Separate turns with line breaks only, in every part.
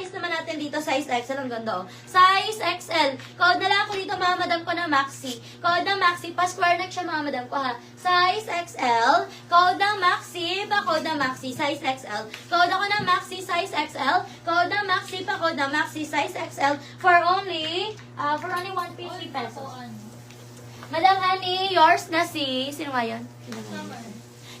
Size naman natin dito, size XL. Ang ganda, oh. Size XL. Code na lang ako dito, mga madam ko na maxi. Code ng maxi. Pa-square neck siya, mga madam ko, ha. Size XL. Code ng maxi. Pa-code ng maxi. Size XL. Code ako ng maxi. Size XL. Code ng maxi. Pa-code ng maxi. Size XL. For only 150 pesos. Madam Annie, yours na sino nga yun?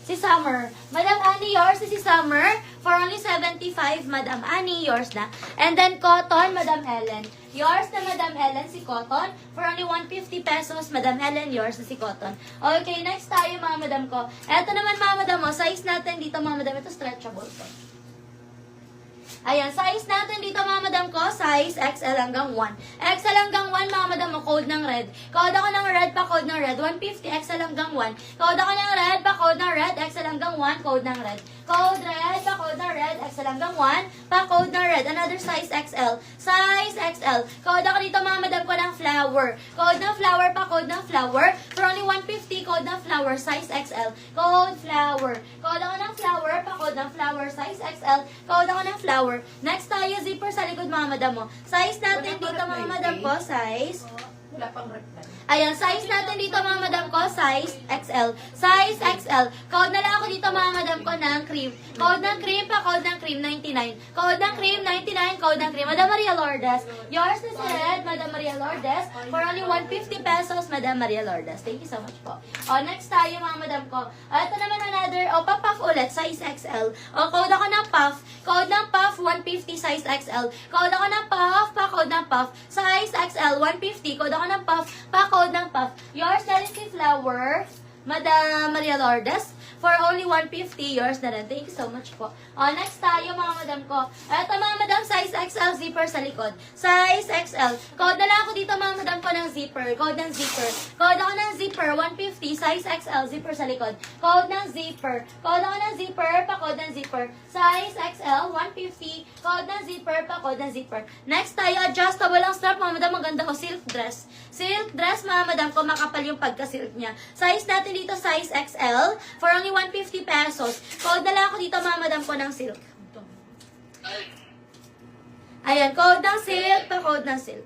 Si Summer. Madam Annie, yours na si Summer. For only 75, Madam Annie, yours na. And then Cotton, Madam Helen. Yours na Madam Helen, si Cotton. For only 150 pesos, Madam Helen, yours na si Cotton. Okay, next tayo, mga madam ko. Eto naman, mga madam mo. Size natin dito, mga madam. Ito stretchable to. Ayan, size natin dito, mga madam ko, size XL hanggang 1. XL hanggang 1, mga madam mo, code ng red. Code ako ng red, pa-code ng red. 150, XL hanggang 1. Code ako ng red, pa-code ng red, XL hanggang 1, code ng red. Code red, pa-code ng red, XL hanggang 1, pa-code ng red. Another size XL. Size XL. Code ako dito, mga madam ko, ng flower. Code ng flower, pa-code ng flower. For only 150, code ng flower, size XL. Code flower. Code ako ng flower, pa-code ng flower, size XL. Code ako ng flower. Next tayo, zipper sa likod, mga madam mo. Size natin dito, mga madam ko, size.
Wala pang reply.
Ayan, size natin dito, mga madam ko, size XL. Size XL. Code na lang ako dito, mga madam ko, ng cream. Code ng cream, pa-code ng cream, 99. Code ng cream, 99. Code ng cream. Madam Maria Lourdes. Yours is red, Madam Maria Lourdes. For only 150 pesos, Madam Maria Lourdes. Thank you so much po. O, next tayo, mga madam ko. Ito naman another, pa-puff ulit, size XL. O, code ako ng puff. Code ng puff, 150, size XL. Code ako ng puff, pa-code ng puff, size XL, 150. Code ako ng puff, pa-code ng puff. Yours, Delicacy Flower, Madam Maria Lourdes. For only 150, yours na rin. Thank you so much po. O, next tayo, mga madam ko. Ito, mga madam, size XL, zipper sa likod. Size XL. Code na lang ako dito, mga madam ko, ng zipper. Code ng zipper. Code ako ng zipper, 150, size XL, zipper sa likod. Code ng zipper. Code ako ng zipper, pa-code ng zipper. Size XL, 150. Code ng zipper, pa-code ng zipper. Next tayo, adjustable ang strap, mga madam. Maganda ko, silk dress. Silk dress, mga madam ko, makapal yung pagka-silk niya. Size natin dito, size XL. For only 150 pesos. Code na lang ako dito, mga madam ko, ng silk. Ayan, code ng silk, pa-code ng silk.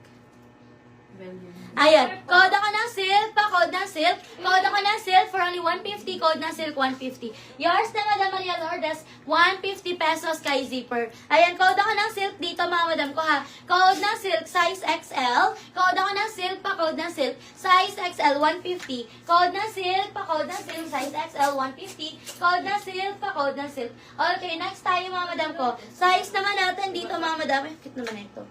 Ayan, code ako ng silk, pa-code ng silk. Code ako ng silk for only 150, code ng silk 150. Yours na, Madam Maria Lourdes, 150 pesos kay zipper. Ayan, code ako ng silk dito, mga madam ko, ha. Code ng silk, size XL. Code ako ng silk, pa-code ng silk, size XL 150. Code ng silk, pa-code ng silk, size XL 150. Code ng silk, pa-code ng silk. Okay, next tayo, mga madam ko. Size naman natin dito, mga madam. Cute naman ito.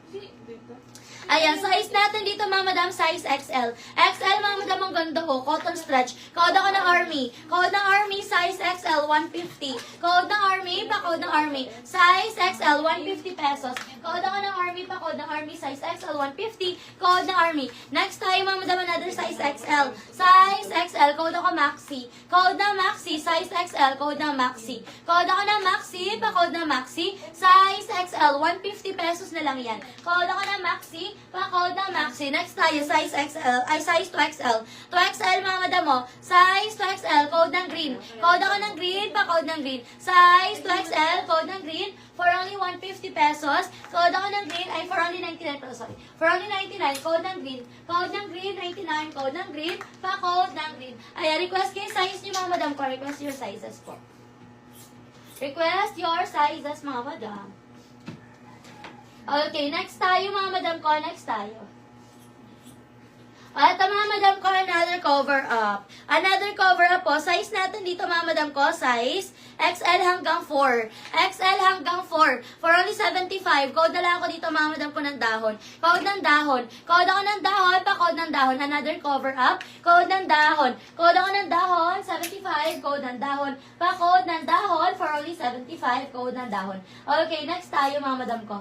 Ayan, size natin dito, mga madam, size XL. XL, mga madam, ang ganda ko. Cotton stretch. Code ako ng Army. Code ng Army, size XL, 150. Code ng Army, pa-code ng Army. Size XL, 150 pesos. Code ako ng Army, pa-code ng Army, size XL, 150. Code ng Army. Next tayo, mga madam, another size XL. Size XL, code ako Maxi. Code ng Maxi, size XL, code ng Maxi. Code ako ng Maxi, pa-code ng Maxi. Size XL, 150 pesos na lang yan. Code ako ng Maxi, pa-code ng Maxi. Next tayo, size XL, ay size 2XL. 2XL, mga madam mo. Size 2XL, code ng green. Code ako ng green, pa-code ng green. Size 2XL, code ng green, for only 150 pesos. Code ako ng green, ay for only 99 pesos, sorry. For only 99, code ng green. Code ng green, 99, code ng green, pa-code ng green. Ayan, request kayo size niyo, mga madam ko. Request your sizes po. Request your sizes, mga madam. Okay, next tayo, mga madam ko. Next tayo. At mga madam ko, another cover up. Another cover up po. Size natin dito, mga madam ko, size XL hanggang 4. XL hanggang 4. For only 75. Code na lang ako dito, mga madam ko, ng dahon. Code ng dahon. Code ako ng dahon, pa-code ng dahon. Another cover up. Code ng dahon. Code ako ng dahon, 75. Code ng dahon. Pa-code ng dahon, for only 75. Code ng dahon. Okay, next tayo, mga madam ko.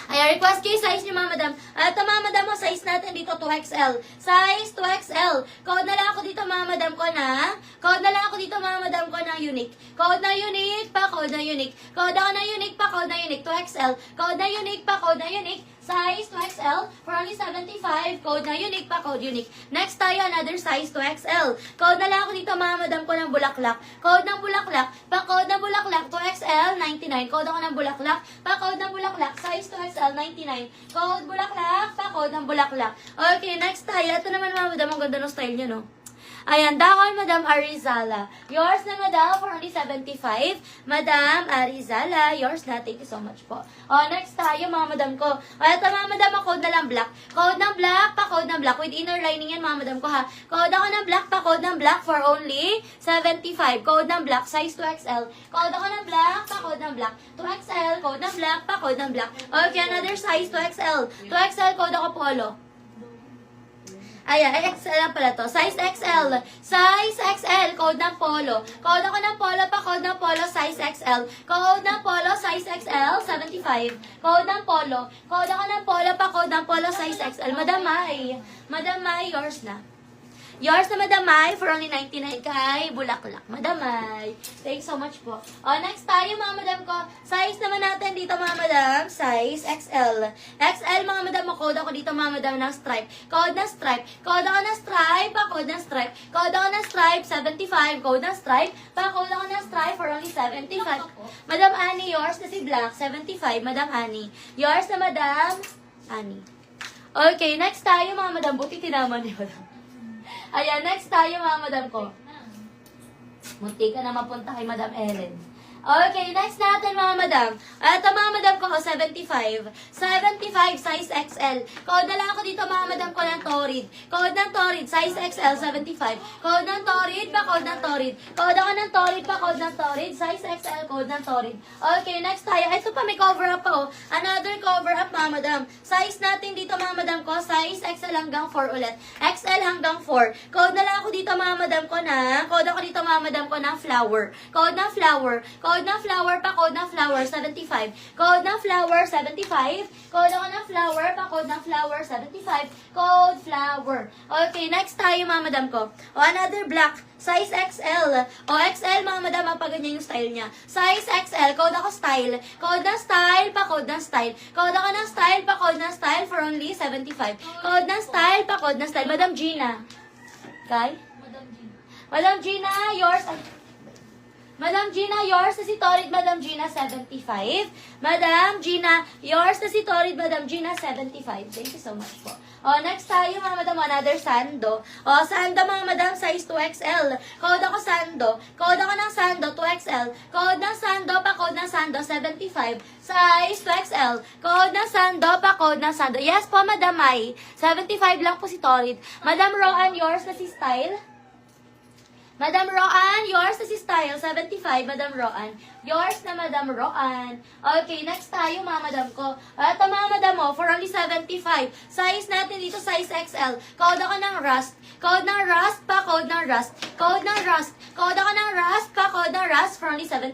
Ayan, request kayo size niyo, mga madam. Ito, mga madam, mo, size natin dito, 2XL. Size 2XL. Code na lang ako dito, mga madam ko, na. Code na lang ako dito, mga madam ko, na unique. Code na unique, pa, code na unique. Code ako na unique, pa, code na unique, 2XL. Code na unique, pa, code na unique. Size 2XL for only 75. Code na unique pa, code unique. Next tayo, another size 2XL. Code na lang ako dito, mga madam ko ng bulaklak. Code ng bulaklak, pa-code ng bulaklak, 2XL, 99. Code ako ng bulaklak, pa-code ng bulaklak, size 2XL, 99. Code bulaklak, pa-code ng bulaklak. Okay, next tayo. Ito naman, mga madam, ang ganda ng style niya, no? Ayan, dakon, Madam Arizala. Yours na, Madam, for only 75. Madam Arizala, yours na. Thank you so much po. Next tayo, mga madam ko. Ito, mga madam, ang code na lang black. Code ng black, pa-code ng black. With inner lining yan, mga madam ko, ha. Code ako ng black, pa-code ng black for only 75. Code ng black, size 2XL. Code ako ng black, pa-code ng black. 2XL, code ng black, pa-code ng black. Okay, another size 2XL. 2XL, code ako polo. Ayan, XL lang pala to. Size XL. Size XL. Code ng polo. Code ako ng polo pa. Code ng polo. Size XL. Code ng polo. Size XL. 75. Code ng polo. Code ako ng polo pa. Code ng polo. Size XL. Madam Mai. Madam Mai, yours na. Yours na, Madam Mai, for only 99 kay Bulaklak. Madam Mai. Thanks so much po. Next tayo, mga madam ko. Size naman natin dito, mga madam. Size XL. XL, mga madam. Code ako dito, mga madam, ng stripe. Code na stripe. Code ako ng stripe. Pa-code ng stripe. Code ako ng stripe. 75. Code ng stripe. Pa-code ako ng stripe for only 75. Madam Annie, yours na si Black. 75. Madam Annie. Yours na, Madam Annie. Okay, next tayo, mga madam. Buti tinaman ni madam. Ayan, next tayo, mga madam ko. Munti ka na mapunta kay Madam Ellen. Okay, next natin, mga madam. Ito, mga madam ko, 75. 75, size XL. Code na lang ako dito, mga madam ko, ng Torrid. Code ng Torrid, size XL, 75. Code ng Torrid, pa code ng Torrid. Code ako ng Torrid, pa code ng Torrid. Size XL, code ng Torrid. Okay, next tayo. Ito pa, may cover up pa, oh. Another cover up, mga madam. Size natin dito, mga madam ko, size XL hanggang 4 ulit. XL hanggang 4. Code na lang ako dito, mga madam ko, code ako dito, mga madam ko, ng flower. Code ng flower. Code ng flower pa, code ng flower, 75. Code ng flower, 75. Code ako ng flower pa, code ng flower, 75. Code flower. Okay, next tayo, mga madam ko. Another black, size XL. XL, mga madam, ang paganyan yung style niya. Size XL, code ako style. Code ng style pa, code ng style. Code ako ng style pa, code ng style for only 75. Code ng style pa, code ng style. Madam Gina. Kay? Madam Gina, yours. Madam Gina, yours na si Torrid, Madam Gina, 75. Madam Gina, yours na si Torrid, Madam Gina, 75. Thank you so much po. Next tayo, mga madam, another sando. Sando, mga madam, size 2XL. Code ako sando. Code ako ng sando, 2XL. Code ng sando, pa code ng sando, 75. Size 2XL. Code ng sando, pa code ng sando. Yes po, Madam Mai. 75 lang po si Torrid. Madam Roan, yours na si Style. Madam Roan, yours na si Style, 75, Madam Roan. Yours na, Madam Roan. Okay, next tayo, mga madam ko. Ito, mga madam mo, for only 75. Size natin dito, size XL. Code ako ng Rust. Code ng Rust pa, code ng Rust. Code ng Rust. Code ako ng Rust pa, code ng Rust for only 75.